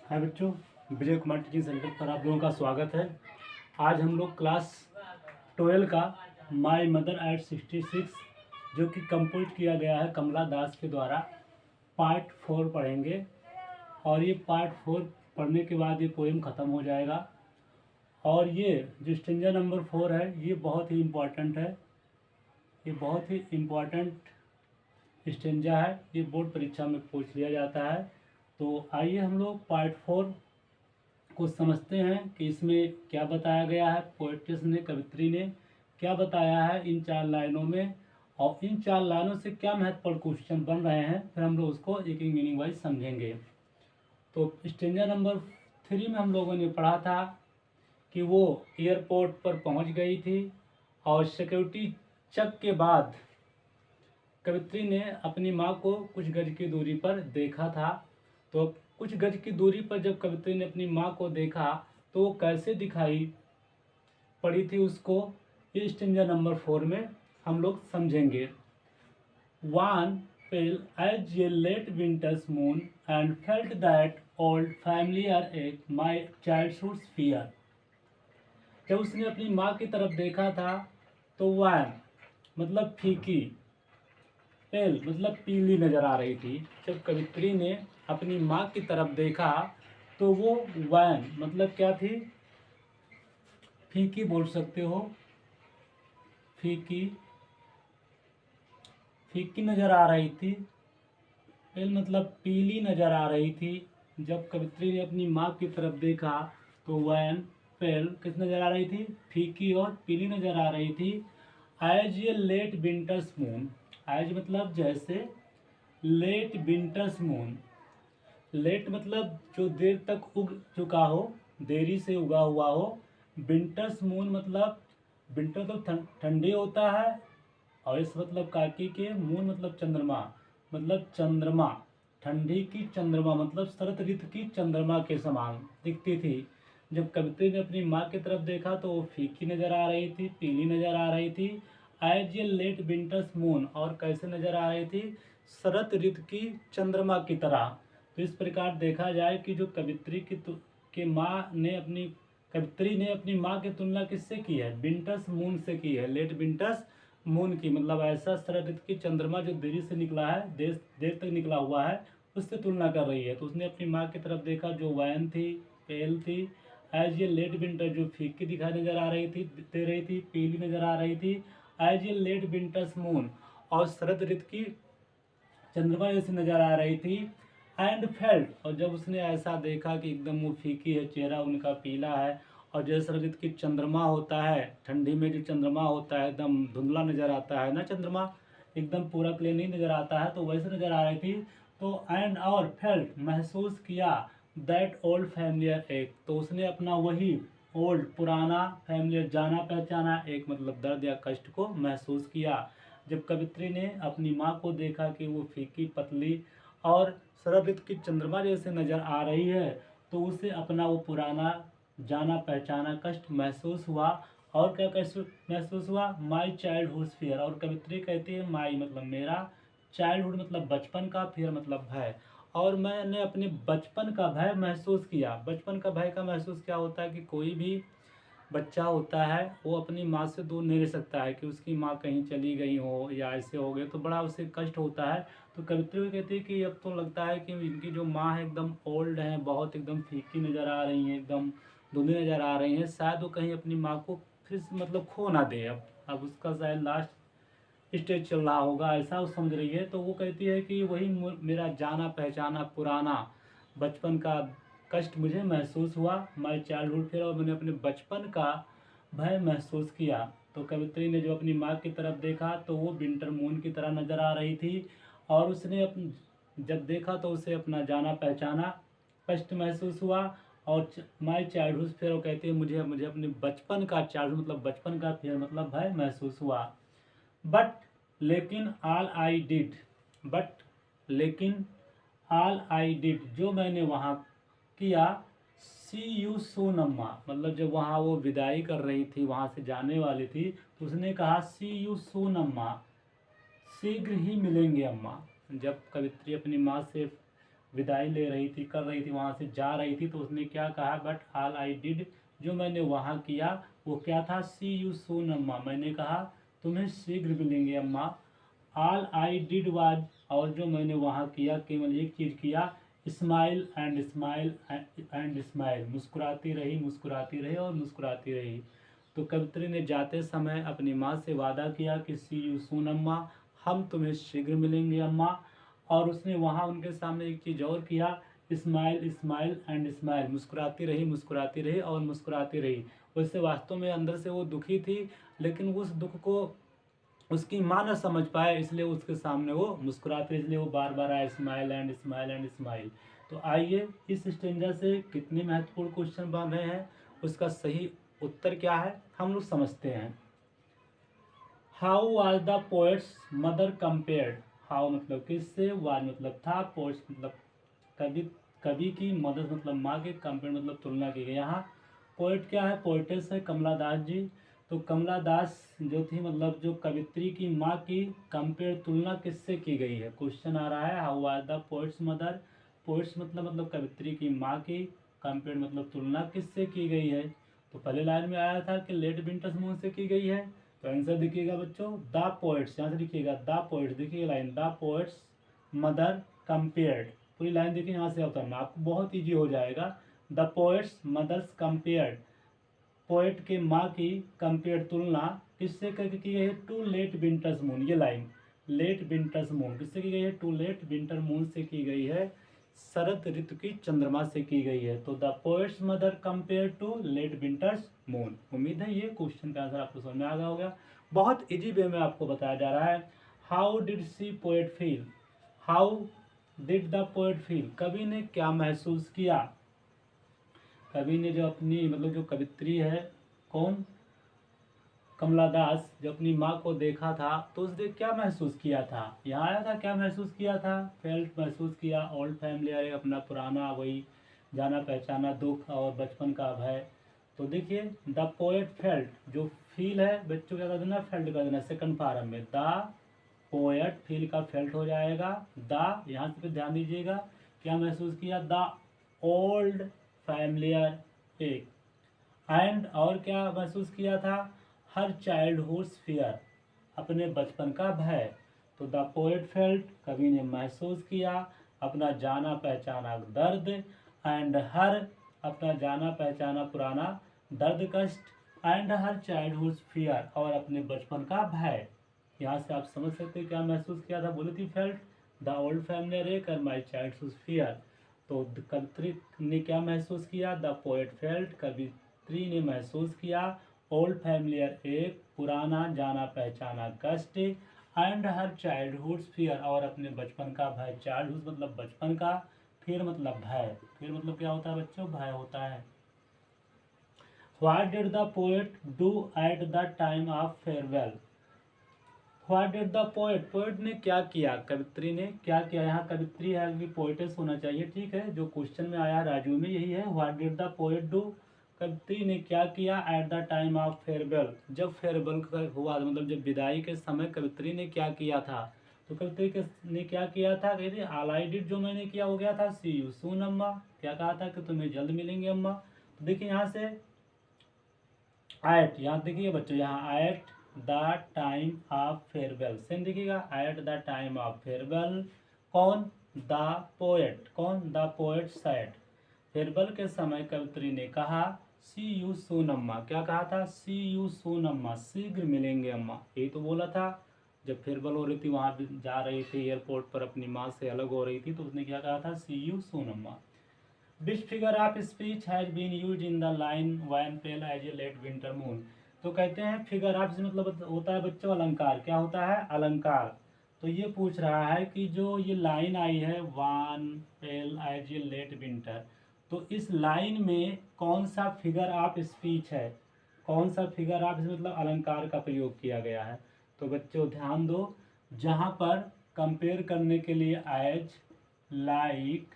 हाय बच्चों, Vijay Kumar teaching centre पर आप लोगों का स्वागत है। आज हम लोग क्लास 12 का माय मदर एट 66 जो कि कंपोज किया गया है कमला दास के द्वारा पार्ट 4 पढ़ेंगे। और ये पार्ट 4 पढ़ने के बाद ये पोएम ख़त्म हो जाएगा। और ये जो स्टेंजा नंबर 4 है ये बहुत ही इम्पॉर्टेंट है। ये बहुत ही इम्पॉर्टेंट स्टेंजा है। ये बोर्ड परीक्षा में पूछ लिया जाता है। तो आइए हम लोग पार्ट 4 को समझते हैं कि इसमें क्या बताया गया है। पोएट्स ने, कवित्री ने क्या बताया है इन 4 लाइनों में, और इन 4 लाइनों से क्या महत्वपूर्ण क्वेश्चन बन रहे हैं, फिर हम लोग उसको एक एक मीनिंग वाइज समझेंगे। तो स्टेंजा नंबर 3 में हम लोगों ने पढ़ा था कि वो एयरपोर्ट पर पहुंच गई थी और सिक्योरिटी चेक के बाद कवित्री ने अपनी माँ को कुछ गज की दूरी पर देखा था। तो कुछ गज की दूरी पर जब कवित्री ने अपनी माँ को देखा तो वो कैसे दिखाई पड़ी थी उसको, ये स्टेंजा नंबर 4 में हम लोग समझेंगे। One fell as a late winter's moon and felt that old familiar ache, my childhood's fear। जब उसने अपनी माँ की तरफ देखा था तो वन मतलब फीकी, पेल मतलब पीली नजर आ रही थी। जब कवित्री ने अपनी माँ की तरफ देखा तो वो वैन मतलब क्या थी, फीकी बोल सकते हो, फीकी फीकी नजर आ रही थी। पेल मतलब पीली नजर आ रही थी। जब कवित्री ने अपनी माँ की तरफ देखा तो वैन पेल किस नजर आ रही थी, फीकी और पीली नजर आ रही थी। As a late winter's moon, as मतलब जैसे, लेट विंटर्स मून, लेट मतलब जो देर तक उग चुका हो, देरी से उगा हुआ हो। विंटर्स मून मतलब विंटर तो ठंडी होता है, और इस मतलब काकी के, मून मतलब चंद्रमा, मतलब चंद्रमा, ठंडी की चंद्रमा मतलब शरद ऋतु की चंद्रमा के समान दिखती थी। जब कवित्री ने अपनी माँ की तरफ देखा तो वो फीकी नजर आ रही थी, पीली नजर आ रही थी। As a late winter's moon, और कैसे नजर आ रही थी, शरद ऋतु की चंद्रमा की तरह। तो इस प्रकार देखा जाए कि जो कवित्री की माँ ने अपनी, कवित्री ने अपनी माँ की तुलना किससे की है, विंटर्स मून से की है, लेट विंटर्स मून की, मतलब ऐसा शरद ऋतु की चंद्रमा जो देरी से निकला है, देर तक निकला हुआ है, उससे तुलना कर रही है। तो उसने अपनी माँ की तरफ देखा जो वैन थी, पेल थी। एज ये लेट विंटर जो फीकी दिखाई नजर आ रही थी, दे रही थी, पीली नजर आ रही थी। एज ये लेट विंटर्स मून, और शरद ऋतु की चंद्रमा जैसी नजर आ रही थी। एंड फेल्ट, और जब उसने ऐसा देखा कि एकदम वो फीकी है, चेहरा उनका पीला है, और जैसे शरद ऋतु की चंद्रमा होता है, ठंडी में जो चंद्रमा होता है एकदम धुंधला नजर आता है ना, चंद्रमा एकदम पूरा क्लियर नहीं नजर आता है, तो वैसे नजर आ रही थी। तो एंड और फेल्ट महसूस किया, दैट ओल्ड फैमिलियर एक, तो उसने अपना वही ओल्ड पुराना, फैमिलियर जाना पहचाना, एक मतलब दर्द या कष्ट को महसूस किया। जब कवित्री ने अपनी माँ को देखा कि वो फीकी, पतली और शरद ऋतु की चंद्रमा जैसे नजर आ रही है, तो उसे अपना वो पुराना जाना पहचाना कष्ट महसूस हुआ। और क्या कैसे महसूस हुआ, माई चाइल्डहुड फियर, और कवित्री कहती है माई मतलब मेरा, चाइल्डहुड मतलब बचपन का, फियर मतलब भय, और मैंने अपने बचपन का भय महसूस किया। बचपन का भय का महसूस क्या होता है कि कोई भी बच्चा होता है वो अपनी माँ से दूर नहीं रह सकता है, कि उसकी माँ कहीं चली गई हो या ऐसे हो गए तो बड़ा उसे कष्ट होता है। तो कवित्री कहती है कि अब तो लगता है कि इनकी जो माँ है एकदम ओल्ड है, बहुत एकदम फीकी नज़र आ रही हैं, एकदम धुंधली नज़र आ रही हैं, शायद वो कहीं अपनी माँ को फिर मतलब खो ना दे। अब उसका शायद लास्ट स्टेज चल रहा होगा, ऐसा वो समझ रही है। तो वो कहती है कि वही मेरा जाना पहचाना पुराना बचपन का कष्ट मुझे महसूस हुआ, माई चाइल्डहुड फिर, और मैंने अपने बचपन का भय महसूस किया। तो कवित्री ने जो अपनी माँ की तरफ देखा तो वो विंटर मून की तरह नजर आ रही थी, और उसने जब देखा तो उसे अपना जाना पहचाना कष्ट महसूस हुआ। और माई चाइल्डहुड फिर, वो कहती है मुझे मुझे अपने बचपन का, चाइल्डहुड मतलब बचपन का, फिर मतलब भय महसूस हुआ। बट लेकिन ऑल आई डिड, बट लेकिन ऑल आई डिड जो मैंने वहाँ किया, सी यू सून अम्मा, मतलब जब वहाँ वो विदाई कर रही थी, वहाँ से जाने वाली थी, तो उसने कहा सी यू सून अम्मा, शीघ्र ही मिलेंगे अम्मा। जब कवित्री अपनी माँ से विदाई ले रही थी, कर रही थी, वहाँ से जा रही थी, तो उसने क्या कहा, बट ऑल आई डिड, जो मैंने वहाँ किया वो क्या था, सी यू सून अम्मा, मैंने कहा तुम्हें शीघ्र मिलेंगे अम्मा। ऑल आई डिड वाज, और जो मैंने वहाँ किया केवल एक चीज़ किया, smile and smile and smile, मुस्कुराती रही, मुस्कुराती रही और मुस्कुराती रही। तो कवित्री ने जाते समय अपनी माँ से वादा किया कि सी यू सून अम्मा, हम तुम्हें शीघ्र मिलेंगे अम्मा। और उसने वहाँ उनके सामने एक चीज़ और किया, स्माइल स्माइल एंड स्माइल, मुस्कुराती रही और मुस्कुराती रही। वैसे वास्तव में अंदर से वो दुखी थी, लेकिन उस दुख को उसकी माँ न समझ पाए, इसलिए उसके सामने वो मुस्कुराते, इसलिए वो बार बार आए, smile and smile and smile. तो आइए इस स्टेंजा से कितने महत्वपूर्ण क्वेश्चन बन रहे हैं, उसका सही उत्तर क्या है हम लोग समझते हैं। How was the poet's mother compared, how मतलब किससे, वाज मतलब था, पोएट्स मतलब कवि, कवि की, मदर मतलब माँ के, कंपेयर मतलब तुलना की गई। यहाँ पोएट क्या है, पोएटेस है कमला दास जी। तो कमला दास जो थी मतलब जो कवित्री की माँ की कंपेयर तुलना किससे की गई है, क्वेश्चन आ रहा है how was the poet's mother, poets मतलब कवित्री की माँ की, कंपेयर मतलब तुलना किससे की गई है। तो पहले लाइन में आया था कि लेट विंटर्स मून से की गई है, तो आंसर दिखिएगा बच्चों द पोएट्स, यहाँ से लिखिएगा द पोएट्स, देखिए line the poet's mother compared, पूरी लाइन देखिए यहाँ से उतरना आपको बहुत इजी हो जाएगा। The poet's mothers compared, poet के माँ की कंपेयर तुलना किससे करके की गई है, टू लेट विंटर्स मून, ये लाइन लेट विंटर्स मून किससे की गई है, टू लेट विंटर मून से की गई है, शरद ऋतु की चंद्रमा से की गई है। तो the poet's mother compare to late winter's moon. उम्मीद है ये क्वेश्चन का आंसर आपको समझ में आ गया होगा, बहुत इजी वे में आपको बताया जा रहा है। How did she poet feel, how did the poet feel, कवि ने क्या महसूस किया, कवि ने जो अपनी मतलब जो कवित्री है कौन, कमला दास, जो अपनी माँ को देखा था तो उसने क्या महसूस किया था, यहाँ आया था क्या महसूस किया था, फेल्ट महसूस किया, ओल्ड फैमिली है अपना पुराना वही जाना पहचाना दुख और बचपन का भय। तो देखिए द पोएट फेल्ट, जो फील है बच्चों क्या कर देना, फेल्ट कर देना सेकंड फॉर्म में, द पोएट फील का फेल्ट हो जाएगा, द यहाँ से ध्यान दीजिएगा क्या महसूस किया, द ओल्ड फैमिलियर एक, एंड और क्या महसूस किया था, हर चाइल्डहुड फियर, अपने बचपन का भय। तो द पोएट फेल्ट, कवि ने महसूस किया अपना जाना पहचाना दर्द, एंड हर, अपना जाना पहचाना पुराना दर्द कष्ट, एंड हर चाइल्डहुड फियर, और अपने बचपन का भय। यहाँ से आप समझ सकते हैं क्या महसूस किया था, बोली थी felt the old family wreck and my childhood fear. तो कवित्री ने क्या महसूस किया, द पोएट फेल्ट, कवित्री ने महसूस किया ओल्ड फैमिलियर एक, पुराना जाना पहचाना कष्ट, एंड हर चाइल्डहुड फियर, और अपने बचपन का भय, चाइल्डहुड मतलब बचपन का, फिर मतलब भय, फिर मतलब क्या होता है बच्चों, भय होता है। What did the poet do at the time of farewell, what did the poet, poet ने क्या किया, कवित्री ने क्या किया, यहाँ कवित्री है कि पोएटेस होना चाहिए, ठीक है, जो क्वेश्चन में आया राजू में यही है, what did the poet do, कवित्री ने क्या किया at the time of farewell, जब फेयरवेल का हुआ मतलब जब विदाई के समय कवित्री ने क्या किया था। तो कवित्री ने क्या किया था, कहते ऑल आई डिड, जो मैंने किया हो गया था, सी यू सून अम्मा, क्या कहा था कि तुम्हें जल्द मिलेंगे अम्मा। तो देखिए यहाँ से एट, यहाँ देखिए बच्चों यहाँ at the time of farewell, same देखिएगा at the time of farewell, कौन, द पोएट, कौन, द पोएट सेड, फेयरवेल के समय कवित्री ने कहा सी यू सून अम्मा, क्या कहा था, सी यू सून अम्मा, शीघ्र मिलेंगे अम्मा, यही तो बोला था। जब फेयरवेल हो रही थी वहाँ जा रही थी एयरपोर्ट पर अपनी माँ से अलग हो रही थी, तो उसने क्या कहा था, सी यू सून अम्मा। Which figure of speech has been used in the line when pale as a late winter moon? तो कहते हैं फिगर ऑफ मतलब होता है बच्चों अलंकार, क्या होता है अलंकार। तो ये पूछ रहा है कि जो ये लाइन आई है wan pale as a late winter, तो इस लाइन में कौन सा फिगर ऑफ स्पीच है, कौन सा फिगर ऑफ मतलब अलंकार का प्रयोग किया गया है। तो बच्चों ध्यान दो, जहाँ पर कंपेयर करने के लिए एज, लाइक,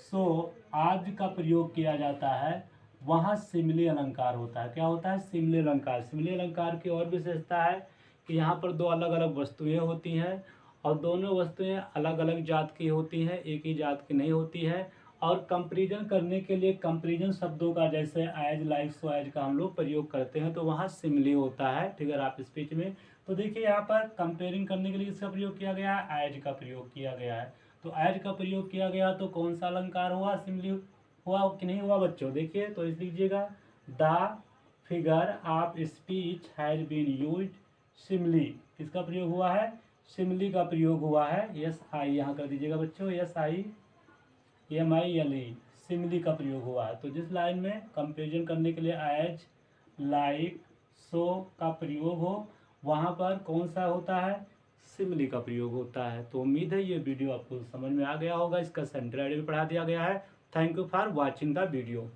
सो आज का प्रयोग किया जाता है, वहाँ सिमली अलंकार होता है, क्या होता है, सिमली अलंकार। सिमली अलंकार की और विशेषता है कि यहाँ पर दो अलग अलग वस्तुएं होती हैं और दोनों वस्तुएं अलग अलग जात की होती है, एक ही जात की नहीं होती है। और कंपैरिजन करने के लिए कंपैरिजन शब्दों का जैसे एज, लाइक, सो, एज का हम लोग प्रयोग करते हैं तो वहाँ सिमिली होता है फिगर ऑफ स्पीच में। तो देखिए यहाँ पर कंपेयरिंग करने के लिए इसका प्रयोग किया गया है, एज का प्रयोग किया गया है। तो एज का प्रयोग किया गया तो कौन सा अलंकार हुआ, सिमिली हुआ कि नहीं हुआ बच्चों? देखिए तो इस लीजिएगा, the figure of speech has been used simile, किसका प्रयोग हुआ है? सिमिली का प्रयोग हुआ है। यस आई यहाँ कर दीजिएगा बच्चों, यस आई MILE, सिमिली का प्रयोग हुआ है। तो जिस लाइन में कंपेरिजन करने के लिए एज, लाइक, सो का प्रयोग हो वहाँ पर कौन सा होता है? सिमिली का प्रयोग होता है। तो उम्मीद है ये वीडियो आपको समझ में आ गया होगा, इसका सेंटर आइडिया भी पढ़ा दिया गया है। Thank you for watching the video.